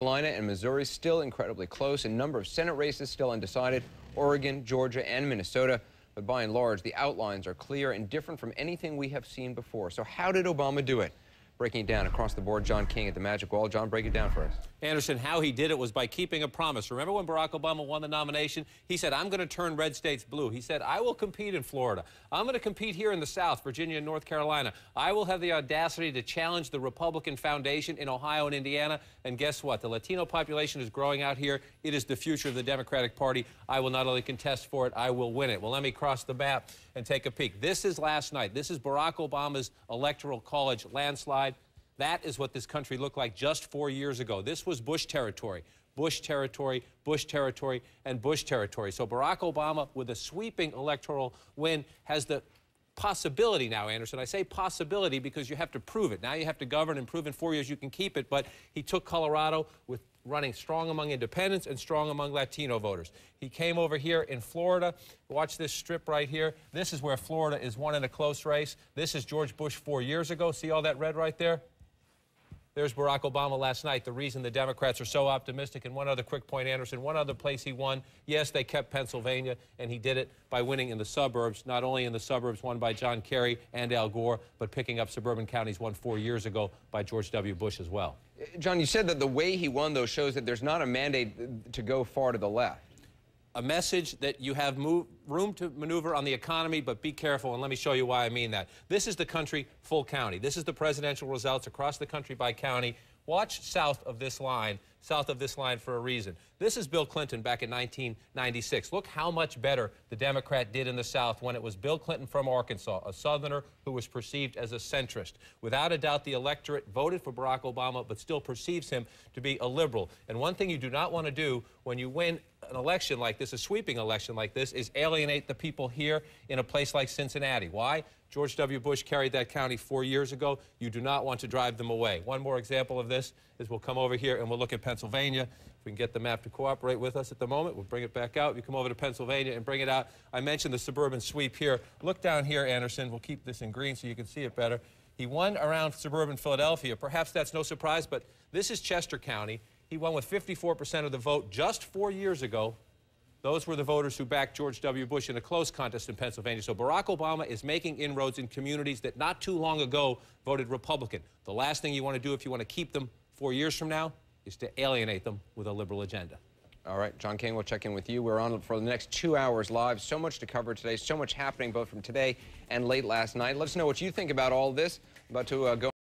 Carolina and Missouri still incredibly close. A number of Senate races still undecided. Oregon, Georgia, and Minnesota. But by and large, the outlines are clear and different from anything we have seen before. So how did Obama do it? Breaking it down across the board, John King at the Magic Wall. John, break it down for us. Anderson, how he did it was by keeping a promise. Remember when Barack Obama won the nomination? He said, I'm going to turn red states blue. He said, I will compete in Florida. I'm going to compete here in the South, Virginia and North Carolina. I will have the audacity to challenge the Republican foundation in Ohio and Indiana. And guess what? The Latino population is growing out here. It is the future of the Democratic Party. I will not only contest for it, I will win it. Well, let me cross the map and take a peek. This is last night. This is Barack Obama's Electoral College landslide. That is what this country looked like just 4 years ago. This was Bush territory, Bush territory, Bush territory, and Bush territory. So Barack Obama, with a sweeping electoral win, has the possibility now, Anderson. I say possibility because you have to prove it. Now you have to govern and prove in 4 years you can keep it. But he took Colorado with running strong among independents and strong among Latino voters. He came over here in Florida. Watch this strip right here. This is where Florida is won in a close race. This is George Bush 4 years ago. See all that red right there? There's Barack Obama last night, the reason the Democrats are so optimistic. And one other quick point, Anderson, one other place he won. Yes, they kept Pennsylvania, and he did it by winning in the suburbs, not only in the suburbs won by John Kerry and Al Gore, but picking up suburban counties won 4 years ago by George W. Bush as well. John, you said that the way he won, though, shows that there's not a mandate to go far to the left. A message that you have room to maneuver on the economy, but be careful, and let me show you why I mean that. This is the country full county. This is the presidential results across the country by county. Watch south of this line for a reason. This is Bill Clinton back in 1996. Look how much better the Democrat did in the South when it was Bill Clinton from Arkansas, a Southerner who was perceived as a centrist. Without a doubt, the electorate voted for Barack Obama, but still perceives him to be a liberal. And one thing you do not want to do when you win an election like this, a sweeping election like this, is alienate the people here in a place like Cincinnati. Why? George W. Bush carried that county 4 years ago. You do not want to drive them away. One more example of this is we'll come over here and we'll look at Pennsylvania. If we can get the map to cooperate with us at the moment, we'll bring it back out. You come over to Pennsylvania and bring it out. I mentioned the suburban sweep here. Look down here, Anderson. We'll keep this in green so you can see it better. He won around suburban Philadelphia. Perhaps that's no surprise, but this is Chester County. He won with 54% of the vote just 4 years ago. Those were the voters who backed George W. Bush in a close contest in Pennsylvania. So Barack Obama is making inroads in communities that not too long ago voted Republican. The last thing you want to do if you want to keep them 4 years from now is to alienate them with a liberal agenda. All right, John King, we'll check in with you. We're on for the next 2 hours live. So much to cover today, so much happening both from today and late last night. Let us know what you think about all this. About to go